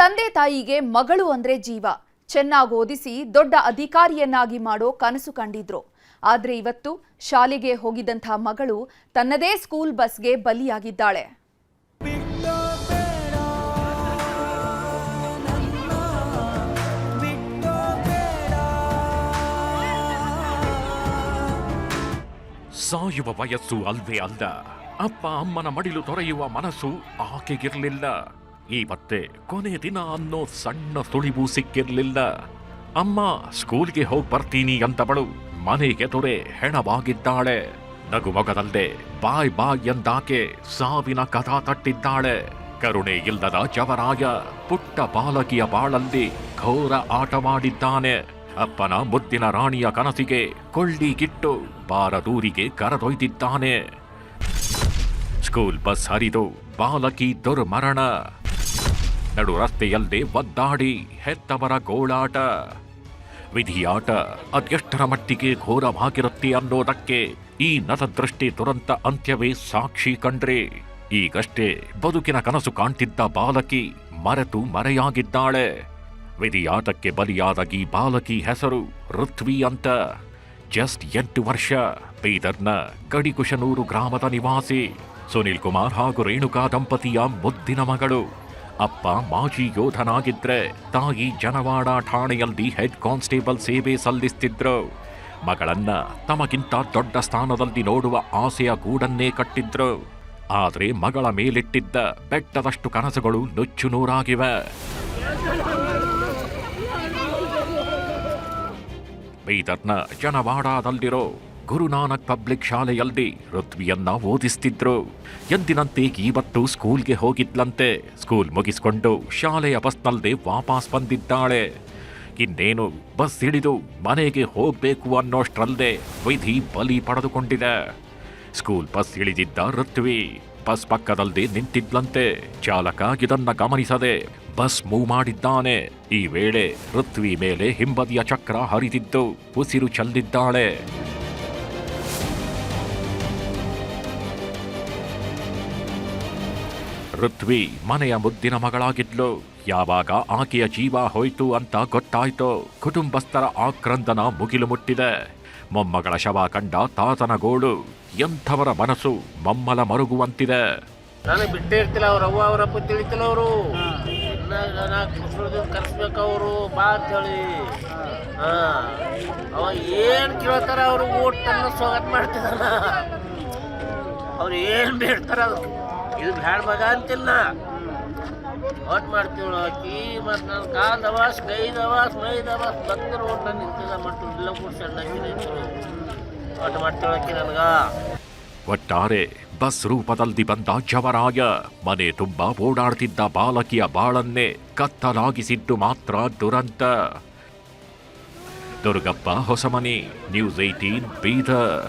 ತಂದೆ ತಾಯಿಗೆ ಮಗಳು ಅಂದ್ರೆ ಜೀವ. ಚೆನ್ನಾಗಿ ಓದಿಸಿ ದೊಡ್ಡ ಅಧಿಕಾರಿಯನ್ನಾಗಿ ಮಾಡೋ ಕನಸು ಕಂಡಿದ್ರು. ಆದ್ರೆ ಇವತ್ತು ಶಾಲೆಗೆ ಹೋಗಿದ್ದಂಥ ಮಗಳು ತನ್ನದೇ ಸ್ಕೂಲ್ ಬಸ್ಗೆ ಬಲಿಯಾಗಿದ್ದಾಳೆ. ಸಾಯುವ ವಯಸ್ಸು ಅಲ್ವೇ ಅಲ್ಲ. ಅಪ್ಪ ಅಮ್ಮನ ಮಡಿಲು ತೊರೆಯುವ ಮನಸ್ಸು ಆಕೆಗಿರ್ಲಿಲ್ಲ. ಇವತ್ತೇ ಕೊನೆ ದಿನ ಅನ್ನೋ ಸಣ್ಣ ಸುಳಿವು ಸಿಕ್ಕಿರ್ಲಿಲ್ಲ. ಅಮ್ಮ ಸ್ಕೂಲ್ಗೆ ಹೋಗಿ ಬರ್ತೀನಿ ಅಂತವಳು ಮನೆಗೆ ತೊರೆ ಹೆಣವಾಗಿದ್ದಾಳೆ. ನಗುಮೊಗದಲ್ಲೇ ಬಾಯ್ ಬಾಯ್ ಎಂದಾಕೆ ಸಾವಿನ ಕಥಾ ತಟ್ಟಿದ್ದಾಳೆ. ಕರುಣೆ ಇಲ್ಲದ ಜವರಾಯ ಪುಟ್ಟ ಬಾಲಕಿಯ ಬಾಳಲ್ಲಿ ಘೋರ ಆಟವಾಡಿದ್ದಾನೆ. ಅಪ್ಪನ ಮುದ್ದಿನ ರಾಣಿಯ ಕನಸಿಗೆ ಕೊಳ್ಳಿಗಿಟ್ಟು ಬಾರದೂರಿಗೆ ಕರೆದೊಯ್ದಿದ್ದಾನೆ. ಸ್ಕೂಲ್ ಬಸ್ ಹರಿದು ಬಾಲಕಿ ದುರ್ಮರಣ. ನಡು ರಸ್ತೆಯಲ್ಲೇ ಒದ್ದಾಡಿ ಹೆತ್ತವರ ಗೋಳಾಟ. ವಿಧಿಯಾಟ ಅದೆಷ್ಟರ ಮಟ್ಟಿಗೆ ಘೋರವಾಗಿರುತ್ತೆ ಅನ್ನೋದಕ್ಕೆ ಈ ನತದೃಷ್ಟಿ ದುರಂತ ಅಂತ್ಯವೇ ಸಾಕ್ಷಿ ಕಂಡ್ರೆ. ಈಗಷ್ಟೇ ಬದುಕಿನ ಕನಸು ಕಾಣ್ತಿದ್ದ ಬಾಲಕಿ ಮರೆತು ಮರೆಯಾಗಿದ್ದಾಳೆ. ವಿಧಿಯಾಟಕ್ಕೆ ಬಲಿಯಾದ ಈ ಬಾಲಕಿ ಹೆಸರು ಋತ್ವಿ ಅಂತ. ಜಸ್ಟ್ 8 ವರ್ಷ. ಬೀದರ್ನ ಗಡಿಕುಶನೂರು ಗ್ರಾಮದ ನಿವಾಸಿ. ಸುನಿಲ್ ಕುಮಾರ್ ಹಾಗೂ ರೇಣುಕಾ ದಂಪತಿಯ ಮುದ್ದಿನ ಮಗಳು. ಅಪ್ಪ ಮಾಜಿ ಯೋಧನಾಗಿದ್ರೆ ತಾಯಿ ಜನವಾಡ ಠಾಣೆಯಲ್ಲಿ ಹೆಡ್ ಕಾನ್ಸ್ಟೇಬಲ್ ಸೇವೆ ಸಲ್ಲಿಸ್ತಿದ್ರು. ಮಗಳನ್ನ ತಮಗಿಂತ ದೊಡ್ಡ ಸ್ಥಾನದಲ್ಲಿ ನೋಡುವ ಆಸೆಯ ಗೂಡನ್ನೇ ಕಟ್ಟಿದ್ರು. ಆದ್ರೆ ಮಗಳ ಮೇಲಿಟ್ಟಿದ್ದ ಬೆಟ್ಟದಷ್ಟು ಕನಸುಗಳು ನುಚ್ಚು ನೂರಾಗಿವೆ. ಬೀದರ್ನ ಜನವಾಡದಲ್ಲಿರೋ ಗುರುನಾನಕ್ ಪಬ್ಲಿಕ್ ಶಾಲೆಯಲ್ಲಿ ಋತ್ವಿಯನ್ನ ಓದಿಸ್ತಿದ್ರು. ಎಂದಿನಂತೆ ಇವತ್ತು ಸ್ಕೂಲ್ಗೆ ಹೋಗಿದ್ಲಂತೆ. ಸ್ಕೂಲ್ ಮುಗಿಸ್ಕೊಂಡು ಶಾಲೆಯ ಬಸ್ನಲ್ಲೇ ವಾಪಸ್ ಬಂದಿದ್ದಾಳೆ. ಇನ್ನೇನು ಬಸ್ ಹಿಡಿದು ಮನೆಗೆ ಹೋಗ್ಬೇಕು ಅನ್ನೋಷ್ಟ್ರಲ್ಲೇ ವಿಧಿ ಬಲಿ ಪಡೆದುಕೊಂಡಿದೆ. ಸ್ಕೂಲ್ ಬಸ್ ಇಳಿದಿದ್ದ ಋತ್ವಿ ಬಸ್ ಪಕ್ಕದಲ್ಲೇ ನಿಂತಿದ್ಲಂತೆ. ಚಾಲಕ ಇದನ್ನ ಗಮನಿಸದೆ ಬಸ್ ಮೂವ್ ಮಾಡಿದ್ದಾನೆ. ಈ ವೇಳೆ ಋತ್ವಿ ಮೇಲೆ ಹಿಂಬದಿಯ ಚಕ್ರ ಹರಿದಿದ್ದು ಉಸಿರು ಚೆಲ್ಲಿದ್ದಾಳೆ. ಋತ್ವಿ ಮನೆಯ ಮುದ್ದಿನ ಮಗಳಾಗಿದ್ಲು. ಯಾವಾಗ ಆಕೆಯ ಜೀವ ಹೋಯ್ತು ಅಂತ ಗೊತ್ತಾಯ್ತು, ಕುಟುಂಬಸ್ಥರ ಆಕ್ರಂದನ ಮುಗಿಲು ಮುಟ್ಟಿದೆ. ಮೊಮ್ಮಗಳ ಶವ ಕಂಡ ತಾತನ ಗೋಳು ಎಂಥವರ ಮನಸ್ಸು ಮಮ್ಮಲ ಮರುಗುವಂತಿದೆ. ನಾನು ಬಿಟ್ಟೇ ಇರ್ತಿಲ್ಲ. ಅವ್ರ ಅವ್ವ ಅವರಪ್ಪ ತಿಳಿತಿಲ್ಲ. ಅವರು ಕರ್ಸ್ಬೇಕು ಅವರು ಬಾ ಅಂತ ಹೇಳಿ. ಅವ ಏನ್ ಕೇಳ್ತಾರ ಅವ್ರು ಊಟನ್ನು ಸ್ವಾಗತ ಮಾಡ್ತಿದಾನ. ಅವ್ರು ಏನ್ ಬೇಡ್ತಾರ ಅದಕ್ಕೆ ಇದು ಬ್ಯಾಡ ಮಗ ಅಂತಿಲ್ಲ. ಒಟ್ಟು ಮಾಡ್ತೀವಿ ಆಕಿ ಮತ್ತು ನನ್ನ ಕಾಲ್ದವಾಸ್ ಕೈದವಾಸ್ ಮೈದವಾಸ್ ಬಂದರು ಊಟ ನಿಂತಿದ ಮಟ್ಟು ಇಲ್ಲ ಕೂಡ ಸಣ್ಣ ಒಟ್ಟು ಮಾಡ್ತೀವಿ ನನಗ. ಒಟ್ಟಾರೆ ಬಸ್ ರೂಪದಲ್ಲಿ ಬಂದ ಜವರಾಯ ಮನೆ ತುಂಬ ಓಡಾಡ್ತಿದ್ದ ಬಾಲಕಿಯ ಬಾಳನ್ನೇ ಕತ್ತಲಾಗಿಸಿದ್ದು ಮಾತ್ರ ದುರಂತ. ದುರ್ಗಪ್ಪ ಹೊಸಮನಿ, ನ್ಯೂಸ್ 18 ಬೀದರ್.